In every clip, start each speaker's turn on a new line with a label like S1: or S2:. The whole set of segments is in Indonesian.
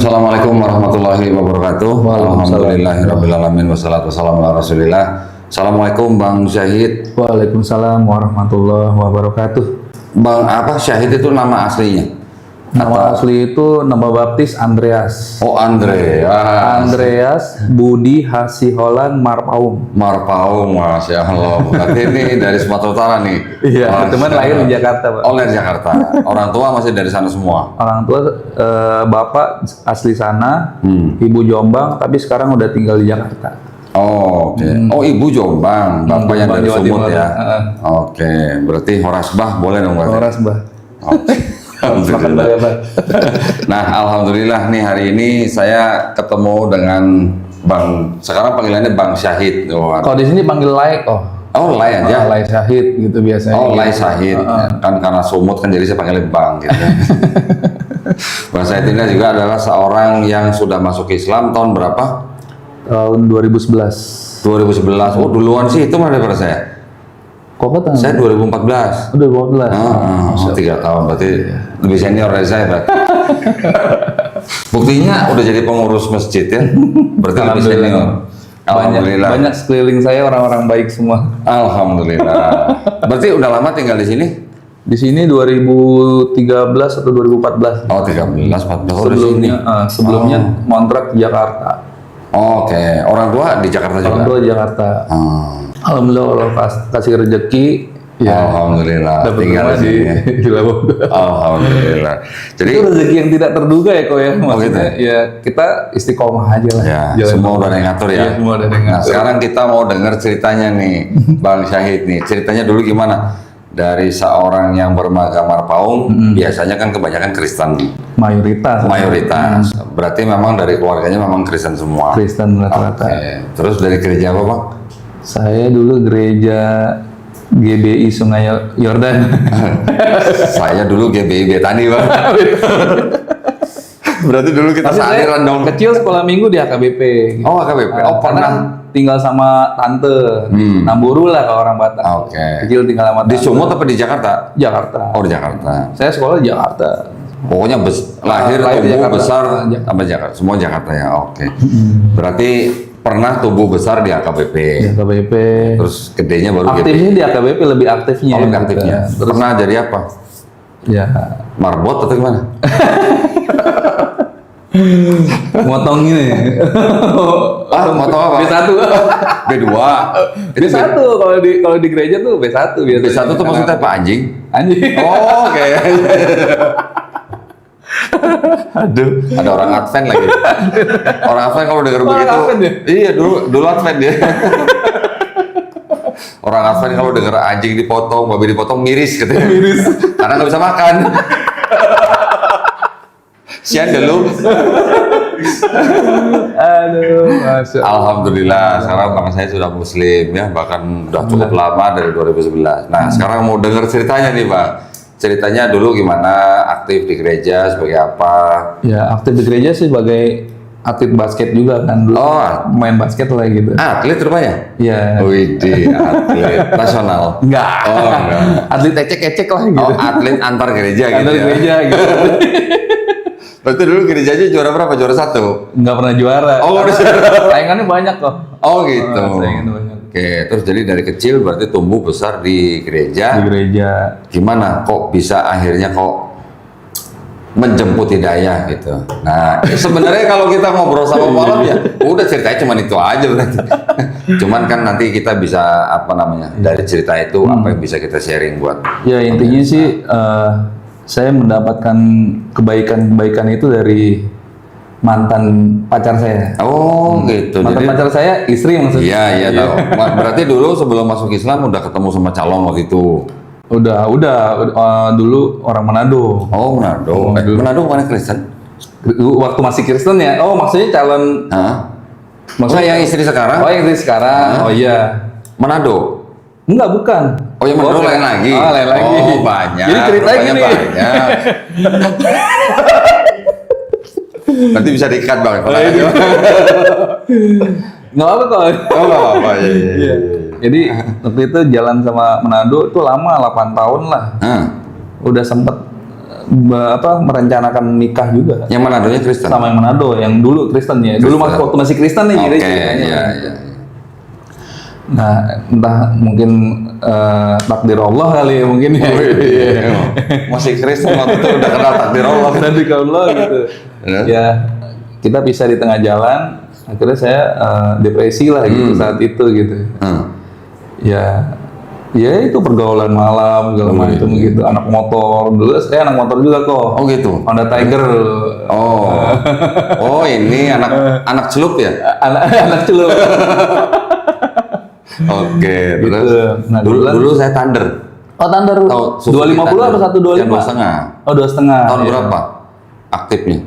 S1: Assalamualaikum warahmatullahi wabarakatuh. Alhamdulillahirrabbilalamin. Wassalatu wassalamu ala rasulillah. Assalamualaikum Bang Syahid.
S2: Waalaikumsalam warahmatullahi wabarakatuh.
S1: Bang apa Syahid itu nama aslinya?
S2: Nama asli itu nama baptis Andreas.
S1: Oh Andreas.
S2: Andreas Budi Hasiholan Marpaung.
S1: Marpaung, Masya Allah. Berarti ini dari Sumatera Utara nih.
S2: Iya,
S1: Masya
S2: cuman lahir di Jakarta, Pak.
S1: Oh lahir di Jakarta. Orang tua masih dari sana semua.
S2: Orang tua bapak asli sana, ibu Jombang, tapi sekarang udah tinggal di Jakarta.
S1: Oh, oke. Oh ibu Jombang, bapak yang
S2: Jombang,
S1: dari
S2: Jawa
S1: Sumut
S2: Timur.
S1: ya. Oke, berarti Horasbah boleh dong berarti.
S2: Horas, Mbah.
S1: Oke. Alhamdulillah. Nah, alhamdulillah nih hari ini saya ketemu dengan Bang. Sekarang panggilannya Bang Syahid.
S2: Kalau di sini panggil Lai,
S1: Oh, Lai aja.
S2: Lai Syahid gitu biasanya.
S1: Oh, Lai
S2: gitu.
S1: Syahid. Kan karena Sumut kan jadi saya panggilnya Bang gitu. Bang Syahid ini juga adalah seorang yang sudah masuk Islam tahun berapa?
S2: Tahun 2011.
S1: 2011. Oh, duluan sih itu mana daripada saya?
S2: Kok
S1: Saya 2014.
S2: Udah 2012.
S1: Oh, 3 tahun berarti lebih senior dari saya, Pak. Buktinya udah jadi pengurus masjid ya. Berarti lebih senior. Alhamdulillah.
S2: Banyak sekeliling saya orang-orang baik semua.
S1: Alhamdulillah. Berarti udah lama tinggal di sini?
S2: Di sini 2013 atau 2014.
S1: Oh, 13, 14 udah di sini.
S2: Sebelumnya kontrak di Jakarta.
S1: Oke. Orang tua di Jakarta juga.
S2: Orang tua di Jakarta. Alhamdulillah Allah kasih rezeki. Ya,
S1: Alhamdulillah.
S2: dapat
S1: Tinggal
S2: rumah
S1: di sini.
S2: di Labuan.
S1: Alhamdulillah. Jadi
S2: Itu rezeki yang tidak terduga ya kok ya. Maksudnya
S1: gitu ya?
S2: ya kita istiqomah aja lah.
S1: ya,
S2: Jalan
S1: semua
S2: terus.
S1: udah ada yang ngatur ya.
S2: Iya, semua udah ada yang
S1: Nah,
S2: ngatur.
S1: sekarang kita mau dengar ceritanya nih, Bang Syahid nih. Ceritanya dulu gimana? Dari seorang yang beragama Marpaung, biasanya kan kebanyakan Kristen,
S2: Mayoritas.
S1: mayoritas. Berarti memang dari keluarganya memang Kristen semua.
S2: Kristen rata-rata.
S1: Oke. Terus dari gereja apa, Bang?
S2: Saya dulu gereja GBI Sungai Yordan.
S1: Saya dulu GBI Betani, Bang. Berarti dulu kita
S2: Tapi saya
S1: sealiran dong.
S2: kecil sekolah minggu di AKBP. Gitu.
S1: Oh, AKBP. Oh,
S2: Karena
S1: pernah.
S2: tinggal sama tante, Namburu lah kalau orang Batak.
S1: Oke.
S2: Kecil tinggal sama
S1: Di
S2: tante.
S1: Sumut apa di Jakarta?
S2: Jakarta.
S1: Oh, di Jakarta.
S2: Saya sekolah di Jakarta.
S1: Pokoknya lahir,
S2: Lahir di
S1: tumbuh,
S2: Jakarta.
S1: besar,
S2: Jakarta.
S1: sama Jakarta. Semua Jakarta ya, oke. Berarti pernah tumbuh besar di AKBP.
S2: Di AKBP.
S1: Terus gedenya baru
S2: Aktifnya di AKBP lebih aktifnya.
S1: Oh, lebih
S2: gitu.
S1: aktifnya.
S2: Terus
S1: Pernah jadi apa?
S2: ya
S1: Marbot atau gimana?
S2: motong ini.
S1: Motong apa?
S2: B1.
S1: B2.
S2: B1 kalau di gereja tuh B1 biasanya.
S1: B1 tuh maksudnya apa? Anjing?
S2: Anjing.
S1: Oh, oke. Aduh, ada orang Advent lagi. Orang Advent kalau denger
S2: Orang
S1: begitu,
S2: Advent ya?
S1: iya dulu Advent dia. Orang Advent kalau denger anjing dipotong, babi dipotong miris katanya. Miris. Karena nggak bisa makan. Sian dulu.
S2: Aduh, masya Allah.
S1: Alhamdulillah, sekarang bang saya sudah muslim ya, bahkan udah cukup lama dari 2011. Nah, sekarang mau denger ceritanya nih, Bang. Ceritanya dulu gimana, aktif di gereja sebagai apa?
S2: Ya aktif di gereja sih sebagai atlet basket juga kan dulu.
S1: Oh,
S2: main basket lah gitu.
S1: atlet rupanya?
S2: Ya.
S1: Widih, atlet nasional.
S2: Enggak.
S1: Oh, enggak.
S2: Atlet ecek-ecek lah gitu.
S1: Oh, atlet antar gereja gitu
S2: Antar
S1: ya?
S2: gereja gitu.
S1: Berarti dulu gerejanya juara berapa? Juara 1?
S2: Nggak pernah juara.
S1: Oh, udah
S2: Saingannya banyak kok.
S1: Oh gitu.
S2: Saingannya banyak.
S1: Oke, terus jadi dari kecil berarti tumbuh besar di
S2: Di
S1: gereja.
S2: gereja.
S1: Gimana kok bisa akhirnya kok menjemput hidayah gitu. Nah, sebenarnya kalau kita ngobrol sama Malam ya, udah ceritanya cuma itu aja berarti. Cuman kan nanti kita bisa apa namanya dari cerita itu apa yang bisa kita sharing buat.
S2: Ya intinya sih saya mendapatkan kebaikan-kebaikan itu dari mantan pacar saya.
S1: Oh gitu.
S2: Mantan
S1: Jadi
S2: pacar saya istri maksudnya.
S1: iya tahu. Berarti dulu sebelum masuk Islam udah ketemu sama calon waktu itu.
S2: Udah dulu orang Manado.
S1: Oh Manado. Manado bukan Kristen?
S2: Waktu masih Kristen ya. Oh maksudnya calon.
S1: Hah? Maksudnya yang istri sekarang?
S2: Oh yang istri sekarang. Oh iya.
S1: Manado.
S2: Enggak bukan.
S1: Oh yang Manado lain lagi.
S2: Oh lain lagi.
S1: Oh banyak.
S2: Jadi ceritanya
S1: Rupanya
S2: gini.
S1: banyak. Nanti bisa diikat bang.
S2: Nggak apa kok.
S1: Oh nggak apa-apa. Iya.
S2: Jadi waktu itu jalan sama Manado itu lama 8 tahun lah. Udah sempet merencanakan nikah juga.
S1: Yang Manadonya Kristen?
S2: Sama yang Manado, yang dulu Kristen ya. Dulu waktu masih Kristen nih.
S1: Oke,
S2: ceritanya.
S1: iya.
S2: Nah, entah mungkin takdir Allah kali ya mungkin ya.
S1: Masih Kristen waktu itu udah kenal takdir Allah.
S2: Takdir Allah gitu. Ya, kita pisah di tengah jalan. Akhirnya saya depresi lah gitu saat itu gitu. Ya itu pergaulan malam segala macam gitu. Anak motor dulu saya anak motor juga kok.
S1: Oh gitu.
S2: Honda Tiger.
S1: Oh ini anak celup ya?
S2: Anak celup.
S1: Oke,
S2: Gitu.
S1: terus
S2: Nah,
S1: dulu saya Thunder.
S2: Oh Thunder.
S1: Tahu,
S2: 250 apa 125?
S1: Yang 2,5.
S2: Oh 2,5.
S1: Tahun
S2: iya.
S1: berapa aktifnya?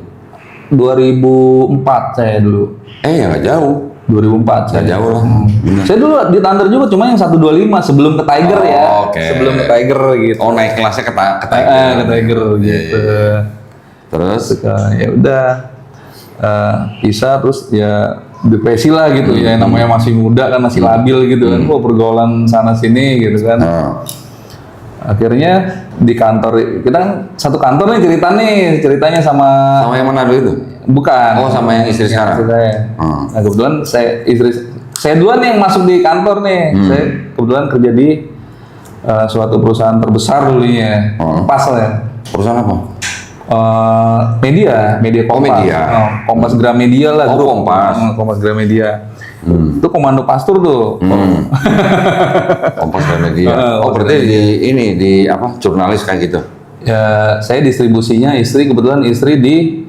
S2: 2004 saya dulu.
S1: Ya nggak jauh.
S2: 2004
S1: Nggak jauh lah. Bener.
S2: Saya dulu di Thunder juga, cuma yang 125 sebelum ke Tiger ya.
S1: Oke.
S2: Sebelum ke Tiger gitu.
S1: Oh naik kelasnya ke Tiger.
S2: Ke Tiger gitu.
S1: Terus?
S2: Ya udah pisah terus ya depresi lah gitu ya, namanya masih muda kan, masih labil gitu kan, kok pergaulan sana sini gitu kan. Akhirnya di kantor, kita kan satu kantor nih ceritanya sama
S1: yang Manado itu?
S2: bukan.
S1: Oh sama yang istri sekarang?
S2: Istri saya. Nah kebetulan saya duluan nih yang masuk di kantor nih. Saya kebetulan kerja di suatu perusahaan terbesar dulunya, Kompas lah ya.
S1: Perusahaan apa?
S2: Media Kompas.
S1: Oh, media.
S2: Kompas Gramedia lah.
S1: Oh,
S2: grup.
S1: Kompas.
S2: Kompas Gramedia. Itu komando pastur tuh.
S1: Kompas Media. Oh berarti di apa? Jurnalis kayak gitu?
S2: Ya saya distribusinya, kebetulan istri di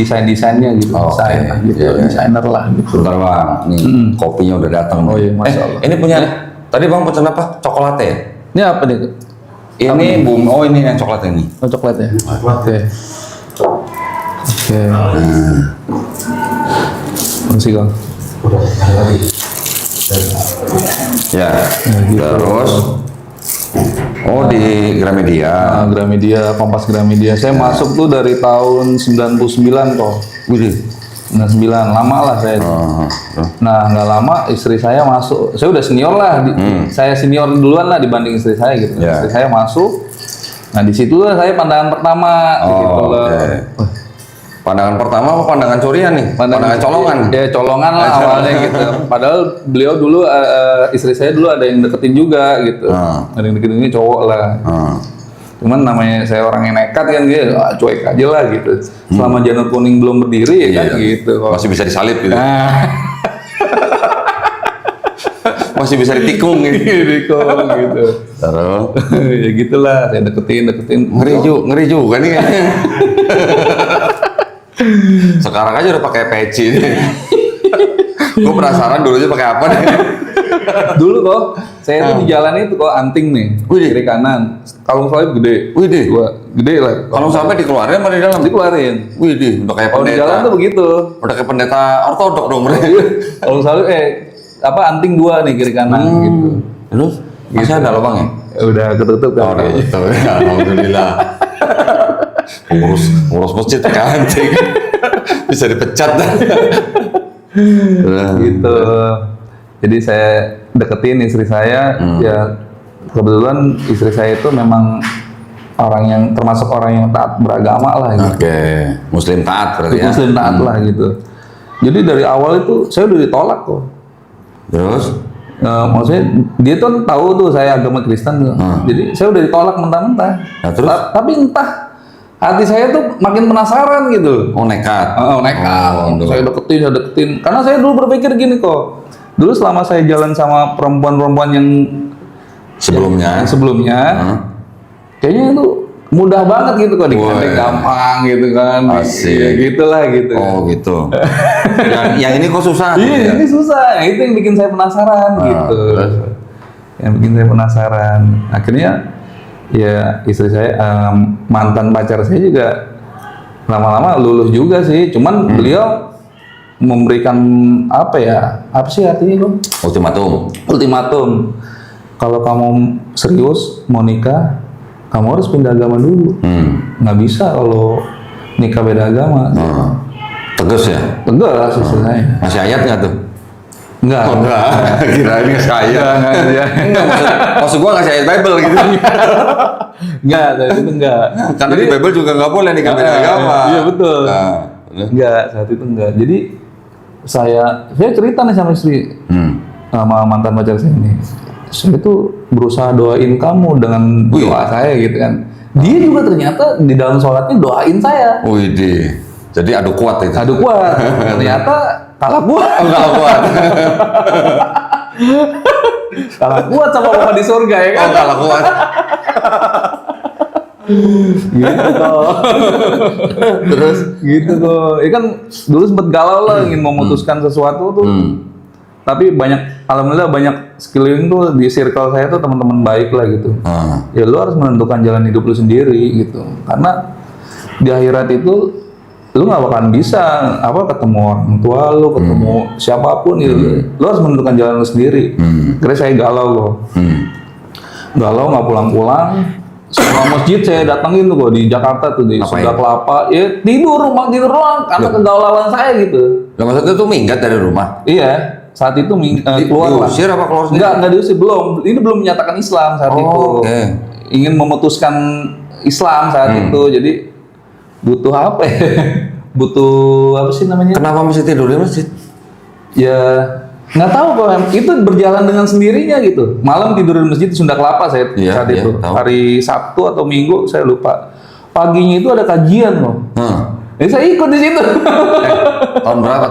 S2: desainnya gitu. Desain gitu. Desainer lah gitu.
S1: Bentar bang, nih kopinya udah datang.
S2: Oh iya, Masya Allah.
S1: Ini punya, tadi bang pesan apa? Coklat ya?
S2: Ini apa nih?
S1: Ini ini yang coklat ini.
S2: Oh coklat ya? Oke. Masih Kang.
S1: Ya,
S2: gitu.
S1: terus di Gramedia.
S2: Gramedia, Kompas Gramedia. Saya masuk tuh dari tahun 99 kok.
S1: Wih,
S2: 99, lama lah saya. Nah, nggak lama istri saya masuk. Saya udah senior lah. Saya senior duluan lah dibanding istri saya gitu.
S1: Yeah.
S2: Istri saya masuk. Nah, di situ lah saya pandangan pertama gitu loh.
S1: Pandangan pertama apa pandangan curian nih? Pandangan colongan?
S2: Ya, colongan lah awalnya gitu. Padahal beliau dulu, istri saya dulu ada yang deketin juga gitu. Ada yang deketin, ini cowok lah. Cuman namanya saya orang yang nekat kan gitu, cuek aja lah gitu. Selama janur kuning belum berdiri ya kan gitu.
S1: Masih bisa disalip gitu. Masih bisa ditikung gitu.
S2: Tikung gitu.
S1: Terus
S2: Ya gitulah, saya deketin.
S1: ngeri juga nih. Sekarang aja udah pakai peci nih. Gue penasaran dulunya pakai apa nih.
S2: Dulu kok, saya tuh di jalan itu kok anting nih, kiri kanan. Kalung salib gede. Gede lah.
S1: Kalau sampai dikeluarin apa di dalam?
S2: Dikeluarin.
S1: Udah kayak
S2: Kalau di jalan tuh begitu.
S1: Udah kayak pendeta ortodok dong mereka.
S2: Kalung salib anting 2 nih kiri kanan gitu.
S1: Terus masih ada lubangnya?
S2: Udah ketutup kan.
S1: Betul. Alhamdulillah. Ngurus masjid pakai anting. Bisa dipecat dah.
S2: Gitu. Jadi saya deketin istri saya, ya kebetulan istri saya itu memang termasuk orang yang taat beragama lah gitu.
S1: Oke, Muslim taat berarti ya?
S2: Muslim taat lah gitu. Jadi dari awal itu saya udah ditolak kok.
S1: Terus?
S2: Maksudnya dia tuh tahu tuh saya agama Kristen tuh. Jadi saya udah ditolak mentah-mentah.
S1: Nah, terus?
S2: Tapi entah hati saya tuh makin penasaran gitu.
S1: Oh nekat?
S2: Nekat. Saya deketin. Karena saya dulu berpikir gini kok. Dulu selama saya jalan sama perempuan-perempuan yang sebelumnya, kayaknya itu mudah banget gitu kok, dikandeng gampang gitu kan.
S1: Asik.
S2: Ya gitulah gitu.
S1: Oh gitu. yang ini kok susah?
S2: Iya, ini susah. Itu yang bikin saya penasaran gitu. Yang bikin saya penasaran. Akhirnya ya istri saya, mantan pacar saya juga lama-lama luluh juga sih. Cuman beliau memberikan apa sih artinya bang? Ultimatum. Kalau kamu serius mau nikah, kamu harus pindah agama dulu. Nggak bisa kalau nikah beda agama.
S1: Tegas ya?
S2: Tegas istri saya.
S1: Masih ayat nggak tuh?
S2: Enggak.
S1: Oh, enggak. Kirain nggak saya. Enggak, maksud gua nggak saya Bible gitu.
S2: Enggak, saat itu enggak.
S1: Karena di Bible juga nggak boleh nih beda agama.
S2: Iya betul.
S1: Nah,
S2: Enggak, saat itu enggak. Jadi saya cerita nih sama istri, sama mantan pacar saya ini. Saya tuh berusaha doain kamu dengan doa saya gitu kan. Dia juga ternyata di dalam sholatnya doain saya.
S1: wih deh. Jadi adu kuat itu.
S2: Adu kuat. Ternyata kalah kuat.
S1: Kalau kuat.
S2: Kalah kuat sama Bapak di surga ya kan.
S1: Oh, kalau kuat.
S2: Gitu toh.
S1: Terus
S2: Gitu tuh. Ya kan dulu sempet galau lah ingin memutuskan sesuatu tuh. Tapi alhamdulillah banyak sekeliling tuh di circle saya tuh teman-teman baik lah gitu. Ya lu harus menentukan jalan hidup lu sendiri gitu. Karena di akhirat itu lu nggak bakalan bisa ketemu orang tua lu, ketemu siapapun gitu. Lu harus menentukan jalan lu sendiri. Kira saya galau kok. Galau nggak pulang-pulang. Semua masjid saya datengin tuh kok di Jakarta tuh di Sunda Kelapa. Ya tidur doang karena kegaulauan saya gitu.
S1: Lah maksudnya tuh minggat dari rumah.
S2: Iya. Saat itu keluar lah.
S1: Diusir apa keluar sendiri?
S2: Enggak diusir, belum. Ini belum menyatakan Islam saat itu.
S1: Okay.
S2: Ingin memutuskan Islam saat itu. Jadi butuh apa ya? Butuh apa sih namanya?
S1: Kenapa mesti tidur di masjid?
S2: Ya nggak tahu kok. Itu berjalan dengan sendirinya gitu. Malam tidur di masjid Sunda Kelapa saya saat itu.
S1: Tahu.
S2: Hari Sabtu atau Minggu saya lupa. Paginya itu ada kajian loh. Jadi saya ikut di situ.
S1: Tahun berapa?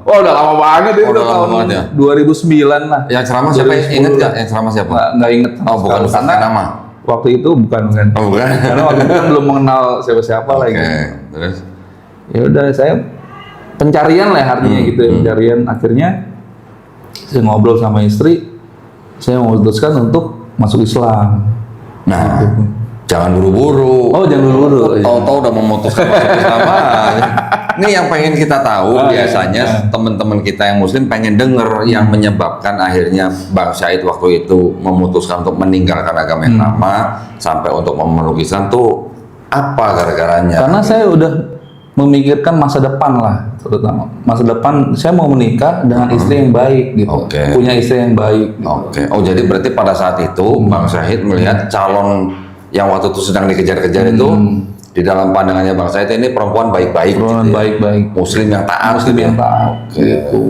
S2: Oh udah lama banget itu
S1: udah lama
S2: tahun
S1: banget ya?
S2: 2009 lah.
S1: Yang ceramah siapa?
S2: 2010.
S1: Ingat nggak? Yang ceramah siapa?
S2: Nggak inget.
S1: Oh, bukan Ustaz nama.
S2: Waktu itu bukan.
S1: Oh, bukan.
S2: Karena waktu itu kan belum mengenal siapa-siapa lagi.
S1: Terus?
S2: Ya udah saya pencarian lah artinya gitu ya, pencarian. Akhirnya saya ngobrol sama istri, saya memutuskan untuk masuk Islam.
S1: Nah, jangan buru-buru.
S2: Oh jangan buru-buru.
S1: Tahu-tahu udah memutuskan masuk Islam. Ini yang pengen kita tahu biasanya teman-teman kita yang Muslim pengen denger yang menyebabkan akhirnya Bang Syahid waktu itu memutuskan untuk meninggalkan agama yang lama sampai untuk memeluk Islam tuh apa gara-garanya?
S2: Karena saya udah memikirkan masa depan lah, terutama masa depan saya mau menikah dengan istri yang baik gitu, punya istri yang baik.
S1: Oke. Oh jadi berarti pada saat itu Bang Syahid melihat calon yang waktu itu sedang dikejar-kejar itu di dalam pandangannya Bang Syahid ini perempuan baik-baik,
S2: perempuan
S1: gitu
S2: baik-baik,
S1: Muslim yang taat,
S2: Muslim yang taat. Gitu.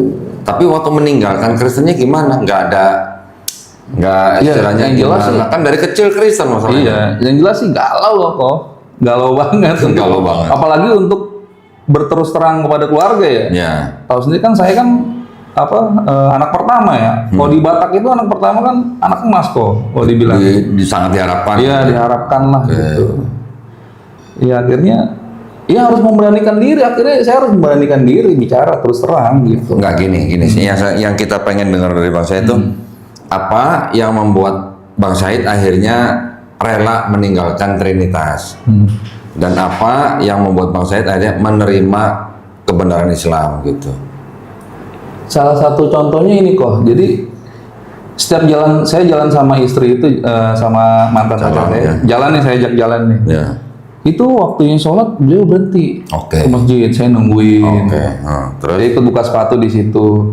S1: Tapi waktu meninggalkan Kristennya gimana? Nggak istilahnya
S2: yang jelas
S1: gimana? Kan dari kecil Kristen masalahnya.
S2: Iya, yang jelas sih galau loh kok, galau banget.
S1: Galau banget.
S2: Apalagi untuk berterus terang kepada keluarga ya.
S1: Iya.
S2: Tahu sendiri kan saya kan anak pertama ya. Kalau di Batak itu anak pertama kan anak emas kok. Kalau dibilang.
S1: Sangat diharapkan.
S2: Iya diharapkan lah gitu. Ya akhirnya ya harus memberanikan diri. Akhirnya saya harus memberanikan diri bicara terus terang gitu.
S1: Enggak gini. Yang kita pengen dengar dari Bang Syahid itu apa yang membuat Bang Syahid akhirnya rela meninggalkan Trinitas dan apa yang membuat Bang Syahid akhirnya menerima kebenaran Islam gitu.
S2: Salah satu contohnya ini kok. Jadi setiap saya jalan sama istri itu sama mantan pacar saya. Jalan nih saya ajak jalan nih.
S1: Ya.
S2: Itu waktunya sholat beliau berhenti
S1: Oke.
S2: ke masjid, saya nungguin.
S1: Terus
S2: Dia ikut buka sepatu di situ.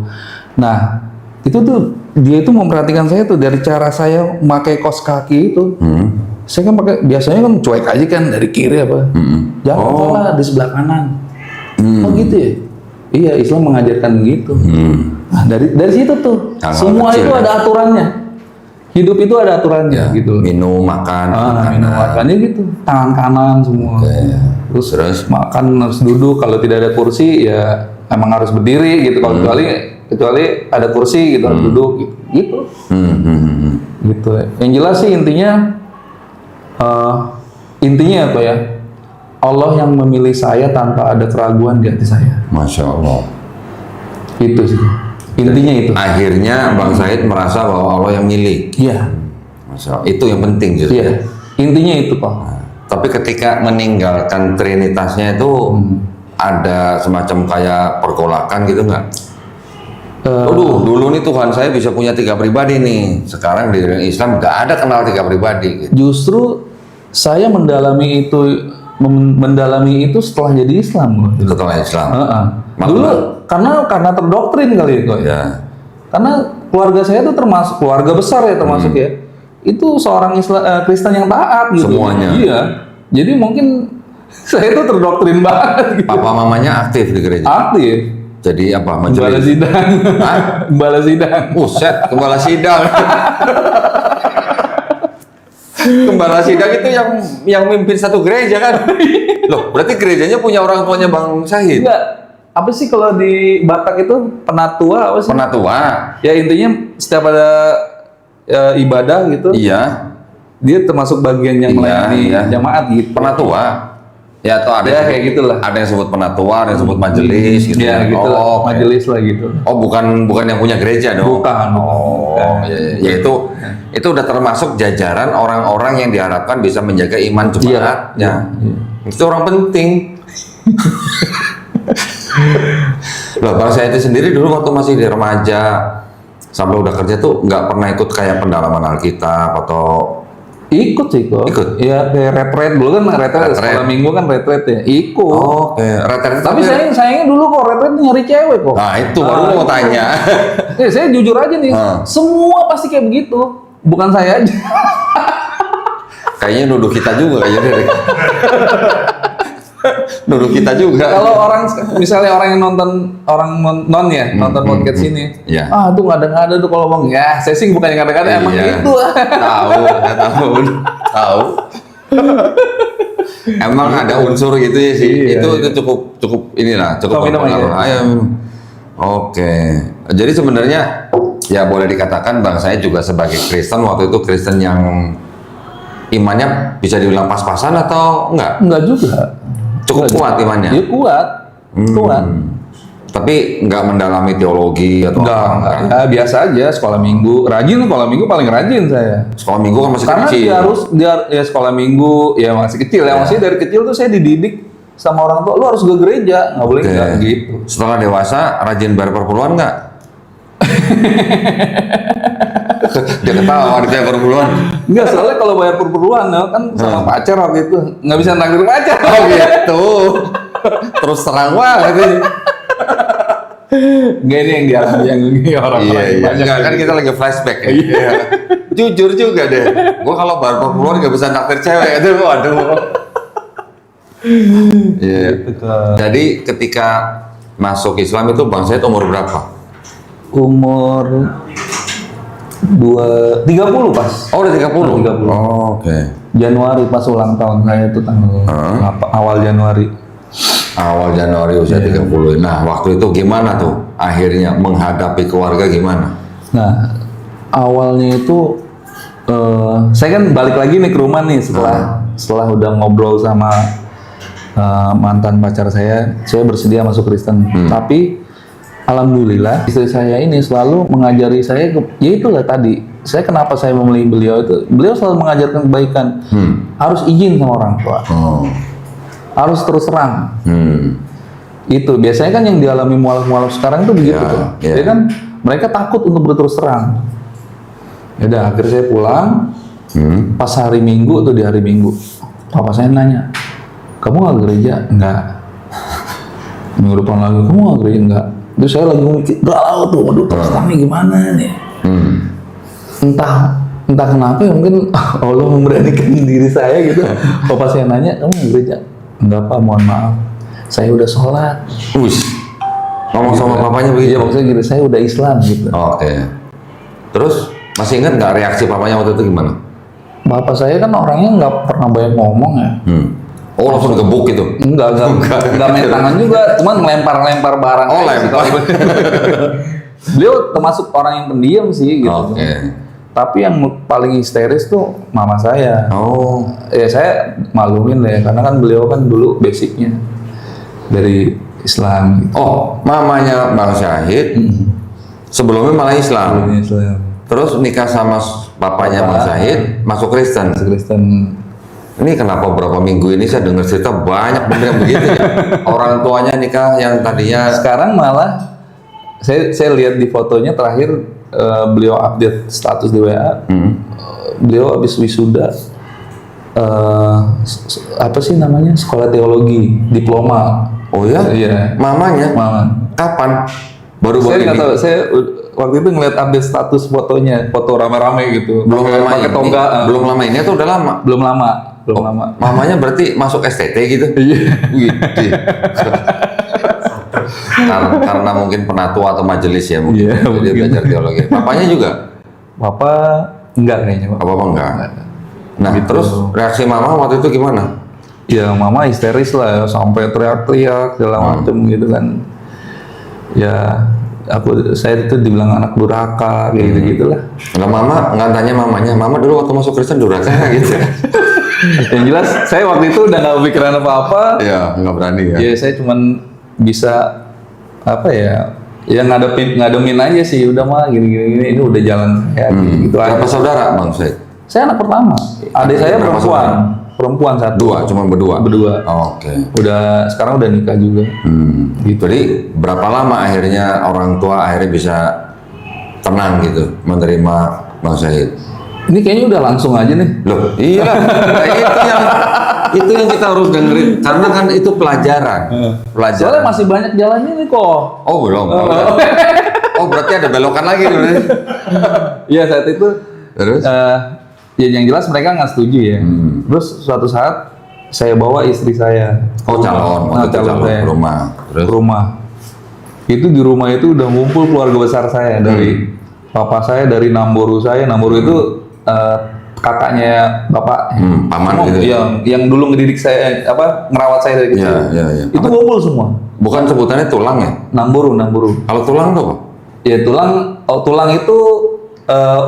S2: Nah itu tuh dia itu memperhatikan saya tuh dari cara saya memakai kaos kaki itu. Saya kan pakai biasanya kan cuek aja kan dari kiri apa. Jangan salah di sebelah kanan. Oh gitu ya. Iya Islam mengajarkan begitu. Nah dari situ tuh semua itu ada aturannya. Hidup itu ada aturannya gitu.
S1: Minum, makan.
S2: Minum makannya gitu. Tangan kanan semua. Terus makan harus duduk. Kalau tidak ada kursi ya emang harus berdiri gitu. Kalau kecuali ada kursi gitu harus duduk gitu. Gitu. Yang jelas sih intinya apa ya? Allah yang memilih saya tanpa ada keraguan di hati saya.
S1: Masya Allah.
S2: Itu sih. Intinya itu.
S1: Akhirnya Bang Syahid merasa bahwa Allah yang milih.
S2: Iya.
S1: Masya Allah. Itu yang penting justru.
S2: Iya. Intinya itu Pak.
S1: Tapi ketika meninggalkan Trinitasnya itu ada semacam kayak pergolakan gitu nggak? Dulu nih Tuhan saya bisa punya 3 pribadi nih. Sekarang di Islam nggak ada kenal 3 pribadi. Gitu.
S2: Justru saya mendalami itu setelah jadi Islam.
S1: Setelah Islam.
S2: Dulu karena terdoktrin kali itu.
S1: Ya.
S2: Karena keluarga saya tuh termasuk keluarga besar ya termasuk ya. Itu seorang Kristen yang taat gitu.
S1: Semuanya.
S2: Iya. Jadi mungkin saya tuh terdoktrin banget gitu.
S1: Papa mamanya aktif di gereja.
S2: Aktif.
S1: Jadi apa?
S2: Gembala
S1: Majelis.
S2: sidang.
S1: Hah?
S2: Gembala sidang.
S1: Buset, gembala sidang. Gembala sidang itu yang mimpin satu gereja kan? Loh, berarti gerejanya punya orang tuanya Bang Syahid?
S2: Enggak. Apa sih kalau di Batak itu penatua apa sih?
S1: Penatua.
S2: Ya intinya setiap ada ibadah gitu,
S1: Iya.
S2: dia termasuk bagian yang
S1: Iya,
S2: melayani
S1: iya.
S2: jamaat gitu.
S1: Penatua. Ya atau ada
S2: Ya,
S1: yang
S2: kayak gitulah.
S1: Ada yang sebut penatua, ada yang sebut majelis gitu.
S2: Ya gitu lah,
S1: Oh, oke.
S2: majelis lah gitu.
S1: Oh, bukan yang punya gereja dong.
S2: Bukan.
S1: Oh, ya itu udah termasuk jajaran orang-orang yang diharapkan bisa menjaga iman jemaatnya.
S2: Iya.
S1: Itu orang penting. Loh, Bang Syahid sendiri dulu waktu masih di remaja sampai udah kerja tuh nggak pernah ikut kayak pendalaman Alkitab atau
S2: Ikut sih kok.
S1: Ikut?
S2: Iya kayak retret dulu kan retret sekolah minggu kan retret ya. Ikut.
S1: retret
S2: Tapi sayangnya dulu kok retret nyari cewek kok.
S1: Nah itu baru mau tanya.
S2: Saya jujur aja nih, semua pasti kayak begitu. Bukan saya aja.
S1: Kayaknya nuduh kita juga kayaknya Derek. Nuduh kita juga.
S2: Kalau misalnya orang yang nonton podcast ini,
S1: Iya.
S2: tuh ngada-ngada tuh kalau bang, ya saya sih bukannya ngada-ngada emang
S1: Iya.
S2: gitu.
S1: Tahu. Emang ada unsur gitu ya sih.
S2: Iya,
S1: itu cukup inilah, cukup
S2: Minum aja.
S1: berpengaruh. Ayo. Oke. Jadi sebenarnya ya boleh dikatakan Bang saya juga sebagai Kristen waktu itu Kristen yang imannya bisa dibilang pas-pasan atau enggak?
S2: Enggak juga.
S1: Cukup kuat imannya.
S2: Iya kuat. Kuat.
S1: Tapi nggak mendalami teologi atau
S2: Enggak. Ya biasa aja sekolah minggu. Rajin sekolah minggu paling rajin saya.
S1: Sekolah minggu kan masih
S2: Karena
S1: kecil.
S2: dia ya sekolah minggu ya masih kecil ya. Maksudnya dari kecil tuh saya dididik sama orang tua lu harus ke gereja, nggak boleh
S1: Oke.
S2: nggak gitu.
S1: Setelah dewasa rajin bayar perpuluhan nggak? Dia ketawa dia bayar perpuluhan.
S2: Enggak, soalnya kalau bayar perpuluhan kan sama pacar waktu itu nggak bisa naktir pacar.
S1: Oh gitu. Terus terang banget ini.
S2: Enggak, ini yang dialami yang ini orang
S1: Iya,
S2: banyak.
S1: Enggak, kan kita lagi flashback ya. Iya. Jujur juga deh. Gua kalau bayar perpuluhan nggak bisa naktir cewek itu. Waduh. Iya. Jadi ketika masuk Islam itu Bang Syahid umur berapa?
S2: Umur 30 pas.
S1: Oh udah 30?
S2: 30.
S1: Oh, oke.
S2: Januari pas ulang tahun saya itu tanggal awal Januari.
S1: Awal Januari usia 30. Nah, waktu itu gimana tuh? Akhirnya menghadapi keluarga gimana?
S2: Nah, awalnya itu saya kan balik lagi nih ke rumah nih setelah udah ngobrol sama mantan pacar saya bersedia masuk Kristen. Tapi alhamdulillah istri saya ini selalu mengajari saya ya itulah tadi. Saya kenapa saya memilih beliau itu? Beliau selalu mengajarkan kebaikan. Harus izin sama orang tua. Harus terus terang. Itu biasanya kan yang dialami mualaf-mualaf sekarang itu begitu tuh. Jadi kan mereka takut untuk berterus terang. Ya udah akhirnya saya pulang. Pas hari Minggu tuh di hari Minggu, papa saya nanya, kamu nggak ke gereja? Enggak. Minggu depan lagi, kamu nggak ke gereja? Enggak. Terus saya lagi mikir, galau tuh, waduh terus terangnya gimana nih? Entah kenapa ya mungkin Allah memberanikan diri saya gitu. Papa saya nanya, kamu nggak ke gereja? Enggak pak, mohon maaf. Saya udah sholat.
S1: Ngomong sama papanya begitu?
S2: Iya maksudnya gitu, saya udah Islam gitu.
S1: Oke. Terus masih ingat nggak reaksi papanya waktu itu gimana?
S2: Bapak saya kan orangnya nggak pernah banyak ngomong ya.
S1: Oh langsung gebuk gitu?
S2: Enggak main tangan juga, cuman ngelempar barang.
S1: Oh,
S2: aja sih
S1: lempar.
S2: kalau- Beliau termasuk orang yang pendiam sih gitu.
S1: Oke.
S2: Tapi yang paling histeris tuh mama saya.
S1: Oh.
S2: Ya saya maklumin lah ya, karena kan beliau kan dulu basicnya dari Islam gitu.
S1: Oh, mamanya Bang Syahid sebelumnya malah Islam.
S2: Islam.
S1: Terus nikah sama papanya Bang Syahid, masuk Kristen.
S2: Kristen.
S1: Ini kenapa berapa minggu ini saya dengar cerita banyak bener yang begitu ya. Orang tuanya nikah yang tadinya
S2: Sekarang malah saya lihat di fotonya terakhir beliau update status di WA. Beliau habis wisuda apa sih namanya? Sekolah teologi, diploma.
S1: Oh ya?
S2: Iya.
S1: Mamanya?
S2: Mama.
S1: Kapan?
S2: Saya
S1: ini.
S2: nggak tahu, saya waktu itu ngeliat update status fotonya, foto rame-rame gitu.
S1: Belum lama
S2: pakai
S1: ini.
S2: toga.
S1: Belum lama ini atau udah lama?
S2: Belum lama.
S1: Mamanya berarti masuk STT gitu?
S2: Iya.
S1: Wih, karena mungkin penatua atau majelis ya mungkin.
S2: Iya,
S1: Jadi
S2: mungkin.
S1: belajar teologi. Papanya juga?
S2: Bapak enggak kayaknya, Pak.
S1: Apa enggak? Nah,
S2: Gitu.
S1: terus reaksi mama waktu itu gimana?
S2: Ya mama histeris lah ya, sampai teriak-teriak segala macem gitu kan. Ya saya itu dibilang anak durhaka kayak gitu-gitulah.
S1: Kalau mama nggak tanya mamanya, mama dulu waktu masuk Kristen durhaka gitu.
S2: Yang jelas saya waktu itu udah nggak kepikiran apa-apa.
S1: Ya, nggak berani ya.
S2: Ya saya cuman bisa apa ya ngademin aja sih, udah mah gini ini udah jalan saya gitu aja.
S1: Berapa saudara Bang Said?
S2: Saya anak pertama. Adik saya
S1: Berapa
S2: perempuan satu.
S1: Dua, cuma berdua.
S2: Berdua.
S1: Oke.
S2: Sekarang udah nikah juga.
S1: Gitu. Jadi berapa lama akhirnya orang tua akhirnya bisa tenang gitu menerima Bang Said?
S2: Ini kayaknya udah langsung aja nih.
S1: Loh, iya. Itu yang kita harus dengerin karena kan itu pelajaran.
S2: Soalnya masih banyak jalannya nih kok.
S1: Oh, belum. Oh, berarti ada belokan lagi nih.
S2: Iya saat itu.
S1: Terus?
S2: Ya yang jelas mereka nggak setuju ya. Terus suatu saat saya bawa istri saya.
S1: Oh, calon, waktu itu calon
S2: saya
S1: ke rumah. Terus?
S2: ke rumah. Itu di rumah itu udah ngumpul keluarga besar saya dari papa saya, dari Namboru saya. Namboru itu kakaknya bapak.
S1: Paman
S2: Semua
S1: gitu ya?
S2: yang dulu ngedidik saya, ngerawat saya dari kecil.
S1: Iya.
S2: Itu ngumpul semua.
S1: Bukan sebutannya tulang ya?
S2: Namboru.
S1: Kalau tulang tuh apa?
S2: Ya tulang itu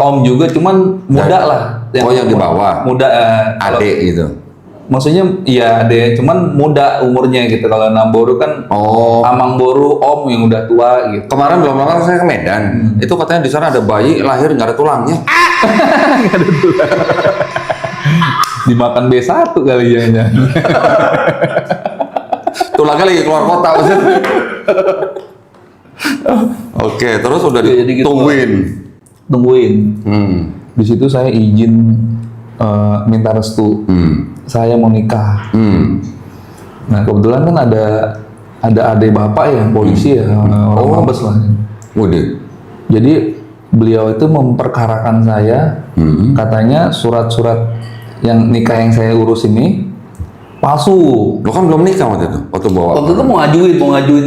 S2: om juga, cuman muda lah.
S1: Oh, yang di bawah?
S2: Muda.
S1: Adik gitu?
S2: Maksudnya iya adek, cuman muda umurnya gitu. Kalau Namboru kan Amang Boru om yang udah tua gitu.
S1: Kemarin belum lama saya ke Medan. Itu katanya di sana ada bayi lahir nggak ada tulangnya.
S2: Dimakan B1 kali ya.
S1: Tulangnya lagi keluar kota maksud. Oke, terus udah
S2: Ya, jadi gitu. Tungguin. Di situ saya izin minta restu. Saya mau nikah. Nah kebetulan kan ada adik bapak ya polisi ya, orang mabes lah.
S1: Waduh.
S2: Jadi beliau itu memperkarakan saya, katanya surat-surat yang nikah yang saya urus ini palsu.
S1: Lo kan belum nikah waktu itu, waktu bawa.
S2: Waktu itu mau ngajuin,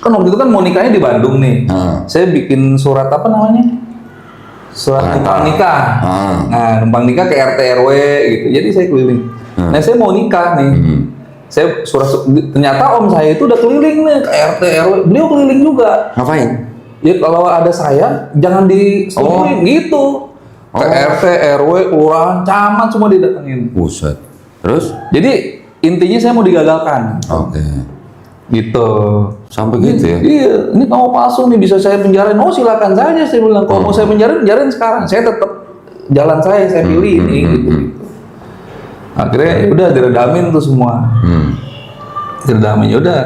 S2: kan waktu itu kan mau nikahnya di Bandung nih. Saya bikin surat apa namanya? Surat numpang nikah. Nah, numpang nikah ke RT RW gitu. Jadi saya keliling. Nah, saya mau nikah nih. Saya ternyata om saya itu udah keliling nih ke RT RW. Beliau keliling juga.
S1: Ngapain?
S2: Ya kalau ada saya jangan disetujuin gitu. Ke RT RW, kelurahan, camat semua didatengin.
S1: Buset. Terus?
S2: Jadi intinya saya mau digagalkan.
S1: Oke.
S2: Gitu.
S1: Sampai gitu ya?
S2: Iya, ini kamu palsu nih, bisa saya penjarain. Oh silakan saja, saya bilang. Kalau mau saya penjarain sekarang. Saya tetap jalan saya pilih ini gitu. Akhirnya ya udah diredamin tuh semua. Diredamin ya udah.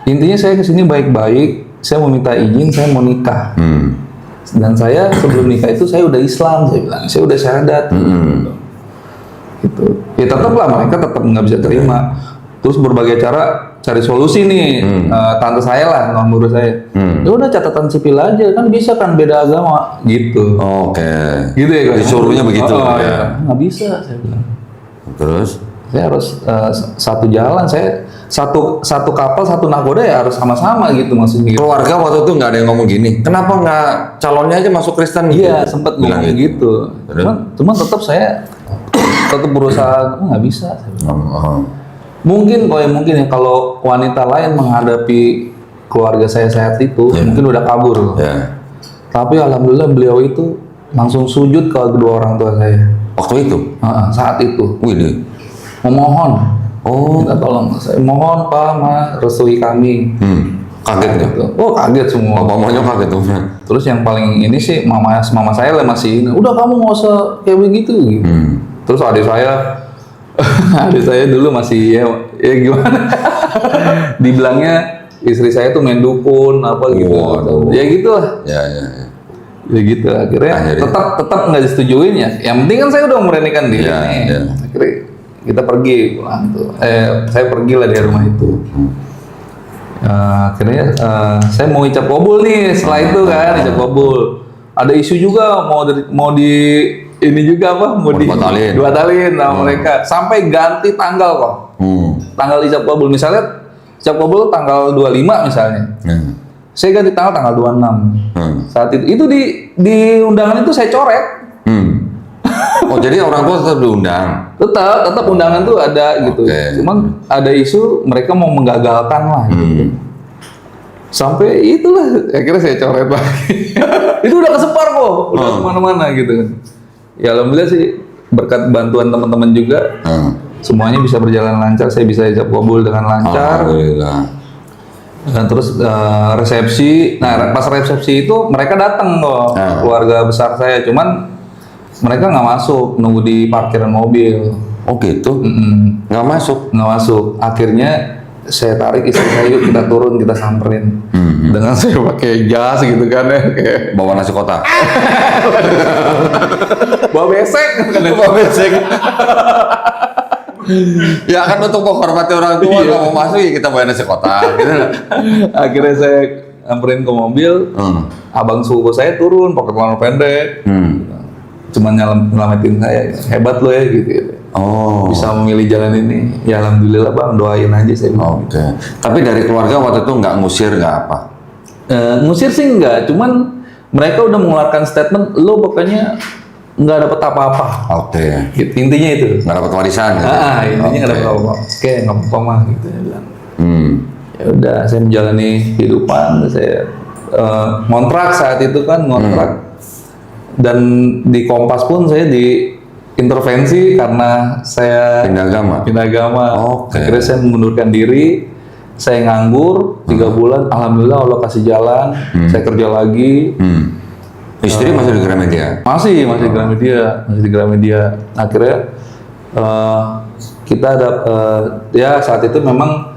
S2: Intinya saya kesini baik-baik. Saya mau minta izin, saya mau nikah. Dan saya sebelum nikah itu saya udah Islam, saya bilang. Saya udah syahadat. Gitu. Ya tetap lah mereka tetap nggak bisa terima. Terus berbagai cara cari solusi nih, tante saya lah, nomor saya. Ya udah catatan sipil aja, kan bisa kan beda agama, gitu.
S1: Oke.
S2: Gitu ya kan?
S1: Disuruhnya begitu
S2: ya. Nggak bisa, saya bilang.
S1: Terus?
S2: Saya harus satu jalan, saya satu kapal, satu nakoda ya harus sama-sama gitu maksudnya. Gitu.
S1: Keluarga waktu itu nggak ada yang ngomong gini. Kenapa nggak calonnya aja masuk Kristen?
S2: Iya, sempat
S1: bilang
S2: ngomong gitu. Cuman tetap saya tetap berusaha, nggak bisa. Saya bilang. Mungkin kalau wanita lain menghadapi keluarga saya saat itu mungkin udah kabur. Tapi alhamdulillah beliau itu langsung sujud ke kedua orang tua saya.
S1: Waktu itu?
S2: Saat itu.
S1: Wih,
S2: memohon. Minta tolong. Saya mohon Pak, Ma, restui kami.
S1: Kaget
S2: gitu. Oh kaget semua.
S1: Bapak-bapaknya kaget tuh.
S2: Terus yang paling ini sih mama saya lah masih ini. Udah kamu nggak usah kayak begitu. Gitu. Terus adik saya dulu masih ya gimana? Dibilangnya istri saya tuh main dukun apa gitu. Ya gitulah.
S1: Ya.
S2: Ya gitu akhirnya tetap nggak disetujuin ya. Yang penting kan saya udah memberanikan diri nih. Akhirnya kita pergi pulang tuh. Saya pergilah dari rumah itu. Akhirnya saya mau ijab kabul nih setelah itu kan ijab kabul. Ada isu juga mau di ini juga apa mau dibatalin sama mereka sampai ganti tanggal kok. Tanggal ijab kabul misalnya ijab kabul tanggal 25 misalnya. Saya ganti tanggal 26. Saat itu di undangan itu saya coret.
S1: Oh jadi orang tua tetap diundang?
S2: Tetap undangan tuh ada gitu. Cuman ada isu mereka mau menggagalkan lah gitu. Sampai itulah akhirnya saya coret lagi. Itu udah kesebar kok, udah kemana-mana gitu kan. Ya alhamdulillah sih berkat bantuan teman-teman juga semuanya bisa berjalan lancar. Saya bisa ijab kabul dengan lancar.
S1: Alhamdulillah.
S2: Dan terus resepsi. Nah pas resepsi itu mereka datang kok keluarga besar saya. Cuman mereka nggak masuk, nunggu di parkiran mobil.
S1: Oh gitu? Nggak masuk?
S2: Nggak masuk. Akhirnya saya tarik istri saya, yuk kita turun, kita samperin. Dengan saya pakai jas gitu kan ya. Kayak
S1: bawa nasi kotak?
S2: bawa besek.
S1: Bawa besek? Ya kan untuk menghormati orang tua, nggak mau masuk ya kita bawa nasi kotak. Gitu.
S2: Akhirnya saya samperin ke mobil, abang sepupu saya turun, pakai celana pendek. Cuman nyelamatin saya, hebat lo ya gitu. Bisa memilih jalan ini, ya alhamdulillah bang, doain aja saya.
S1: Oke. Tapi dari keluarga waktu itu nggak ngusir nggak apa?
S2: Ngusir sih enggak, cuman mereka udah mengeluarkan statement, lo pokoknya nggak dapet apa-apa.
S1: Oke.
S2: Gitu, intinya itu.
S1: Nggak dapet warisan. Gitu.
S2: Intinya nggak dapet apa-apa. Oke, nggak apa-apa mah gitu ya bilang. Ya udah, saya menjalani kehidupan, saya ngontrak saat itu kan ngontrak. Dan di Kompas pun saya diintervensi karena saya pindah agama. Akhirnya saya mengundurkan diri, saya nganggur 3 bulan. Alhamdulillah Allah kasih jalan, saya kerja lagi.
S1: Istri masih di Gramedia? Masih
S2: di Gramedia. Akhirnya kita ada ya saat itu memang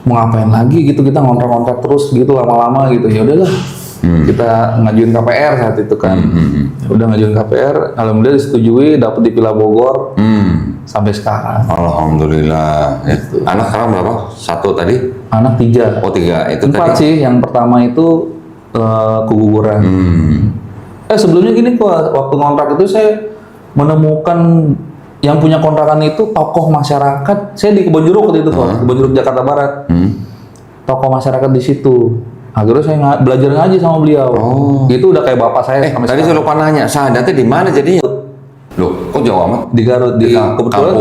S2: mau ngapain lagi gitu, kita ngontrak-ngontrak terus gitu lama-lama gitu. Ya udahlah. Kita ngajuin KPR saat itu kan. Udah ngajuin KPR, alhamdulillah disetujui, dapat di Villa Bogor. Sampai sekarang.
S1: Alhamdulillah. Gitu. Anak sekarang berapa? 1 tadi?
S2: Anak 3.
S1: Oh 3. Itu
S2: 4
S1: tadi?
S2: sih. Yang pertama itu keguguran. Sebelumnya gini kok, waktu kontrak itu saya menemukan yang punya kontrakan itu tokoh masyarakat. Saya di Kebon Jeruk waktu itu kok, Kebon Jeruk Jakarta Barat. Tokoh masyarakat di situ. Akhirnya saya belajar ngaji sama beliau. Itu udah kayak bapak saya.
S1: Tadi saya lupa nanya, syahadatnya di mana jadinya? Loh, kok jauh amat?
S2: Di Garut. Kebetulan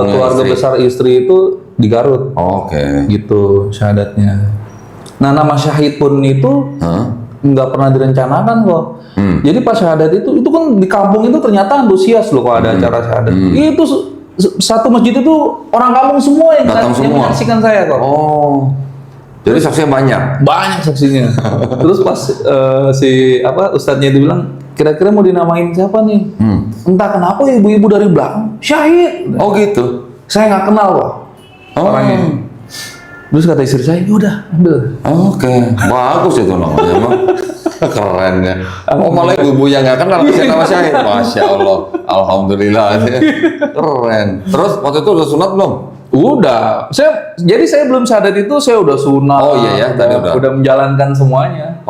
S2: keluarga besar istri itu di Garut. Gitu syahadatnya. Nah nama syahid pun itu nggak pernah direncanakan kok. Jadi pas syahadat itu kan di kampung itu ternyata antusias loh kalau ada acara syahadat. Itu satu masjid itu orang kampung semua yang menyaksikan saya kok.
S1: Jadi saksinya banyak
S2: saksinya. Terus pas ustadznya itu bilang, kira-kira mau dinamain siapa nih? Entah kenapa ibu-ibu dari belakang syahid.
S1: Oh gitu.
S2: Saya nggak kenal kok orangnya. Terus kata istri saya, udah ambil.
S1: Bagus itu namanya mah. Keren ya. Malah ibu-ibu yang nggak kenal kasih nama syahid. Masya Allah. Alhamdulillah. Keren. Terus waktu itu udah sunat belum?
S2: Udah. Jadi saya belum syahadat itu saya udah sunat.
S1: Tadi
S2: udah menjalankan semuanya.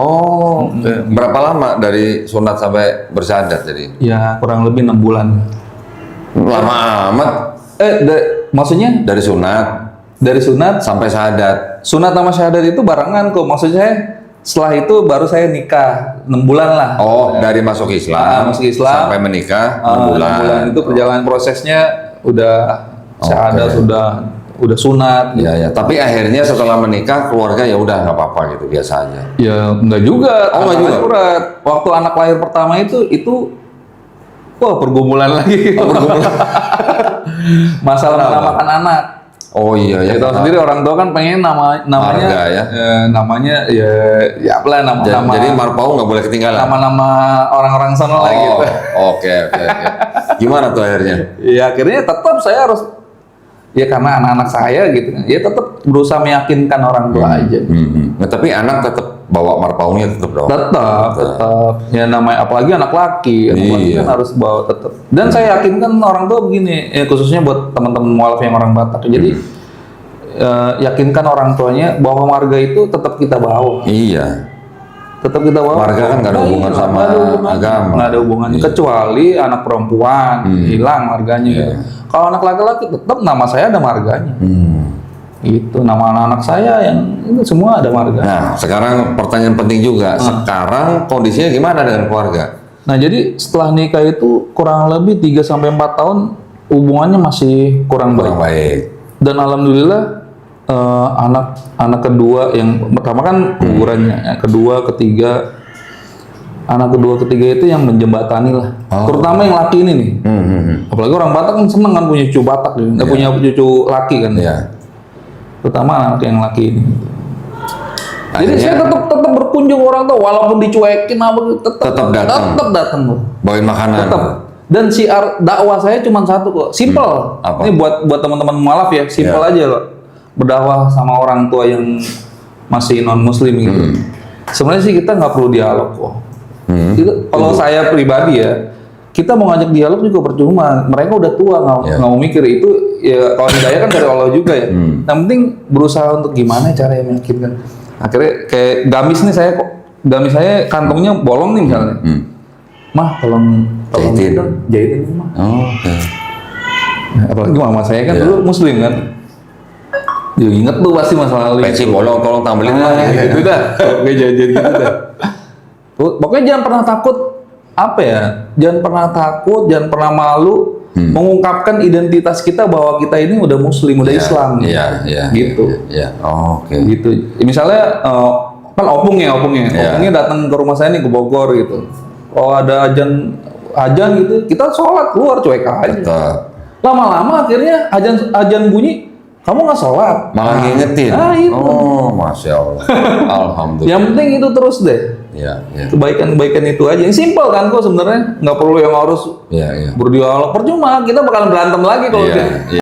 S1: Berapa lama dari sunat sampai bersyahadat jadi?
S2: Ya kurang lebih 6 bulan.
S1: Lama amat.
S2: Maksudnya?
S1: Dari sunat
S2: sampai
S1: syahadat.
S2: Sunat sama syahadat itu barengan kok. Maksudnya saya setelah itu baru saya nikah 6 bulan lah.
S1: Dari masuk Islam sampai menikah 6 bulan.
S2: Itu perjalanan prosesnya udah syahadat udah sunat.
S1: Ya. Tapi akhirnya setelah menikah keluarga ya udah nggak apa-apa gitu biasanya.
S2: Ya enggak juga.
S1: Enggak juga.
S2: Akurat. Waktu anak lahir pertama itu pergumulan lagi. Masalah menamakan anak.
S1: Ya.
S2: Tahu sendiri orang tua kan pengen namanya
S1: marga, ya.
S2: Namanya ya apalah nama.
S1: Jadi marpau nggak boleh ketinggalan.
S2: Nama-nama orang-orang sana lah gitu.
S1: Oke. Gimana tuh akhirnya?
S2: Ya akhirnya tetap saya harus karena anak-anak saya gitu kan. Ya tetap berusaha meyakinkan orang tua aja.
S1: Nah, tapi anak tetap bawa marpaunya tetap dong.
S2: Tetap. Ya namanya apalagi anak laki, kan harus bawa tetap. Dan saya yakinkan orang tua begini, khususnya buat teman-teman mualaf yang orang Batak. Jadi yakinkan orang tuanya bahwa marga itu tetap kita bawa.
S1: Iya.
S2: Tetap kita bawa.
S1: Marga kan nggak ada hubungan sama agama.
S2: Nggak ada hubungannya.
S1: Iya.
S2: Kecuali anak perempuan hilang marganya.
S1: Iya.
S2: Gitu. Kalau anak laki-laki tetap nama saya ada marganya. Itu nama anak-anak saya yang itu semua ada marga.
S1: Nah, sekarang pertanyaan penting juga. Sekarang kondisinya gimana dengan keluarga?
S2: Nah, jadi setelah nikah itu kurang lebih 3-4 tahun hubungannya masih kurang
S1: Kurang
S2: baik.
S1: baik.
S2: Dan alhamdulillah anak kedua yang pertama kan kuburannya, yang kedua, ketiga, anak kedua, ketiga itu yang menjembatani lah. Terutama yang laki ini nih. Apalagi orang Batak kan seneng kan punya cucu Batak, nggak punya cucu laki kan.
S1: Iya.
S2: Terutama anak yang laki ini. Jadi
S1: Akhirnya-
S2: saya tetap berkunjung orang tuh, walaupun dicuekin apa
S1: Tetap datang.
S2: Tetap datang loh.
S1: Bawain makanan.
S2: Tetap. Dan siar dakwah saya cuma satu kok, simple.
S1: Apa?
S2: Ini buat teman-teman mualaf ya, simple aja loh. Berdakwah sama orang tua yang masih non muslim gitu. Sebenarnya sih kita nggak perlu dialog kok. Kalau saya pribadi ya, kita mau ngajak dialog juga percuma. Mereka udah tua, nggak mau mikir itu. Ya kalau hidayah kan dari Allah juga ya. Yang penting berusaha untuk gimana cara yang meyakinkan. Akhirnya kayak gamis nih gamis saya kantongnya bolong nih misalnya. Mah tolong
S1: Jahitin.
S2: jahitin mah.
S1: Oke.
S2: Nah, apalagi mama saya kan dulu muslim kan. Dia inget tuh pasti masa lalu.
S1: Peci bolong, tolong tambelin lah.
S2: Gitu dah. Oke jadi gitu dah. Pokoknya jangan pernah takut apa ya? Jangan pernah takut, jangan pernah malu mengungkapkan identitas kita bahwa kita ini udah muslim, udah Islam.
S1: Iya.
S2: Gitu.
S1: Iya. Oke.
S2: Gitu. Misalnya kan opungnya. Opungnya datang ke rumah saya nih ke Bogor gitu. Kalau ada ajan gitu, kita sholat keluar cuek aja.
S1: Tetap.
S2: Lama-lama akhirnya ajan bunyi, kamu nggak sholat.
S1: Malah ngingetin.
S2: Nah, itu.
S1: Oh, masya Allah. Alhamdulillah.
S2: Yang penting itu terus deh.
S1: Iya.
S2: Kebaikan-kebaikan itu aja. Yang simpel kan kok sebenarnya. Nggak perlu yang harus
S1: Iya.
S2: berdialog. Percuma, kita bakalan berantem lagi kalau
S1: Iya.
S2: gitu.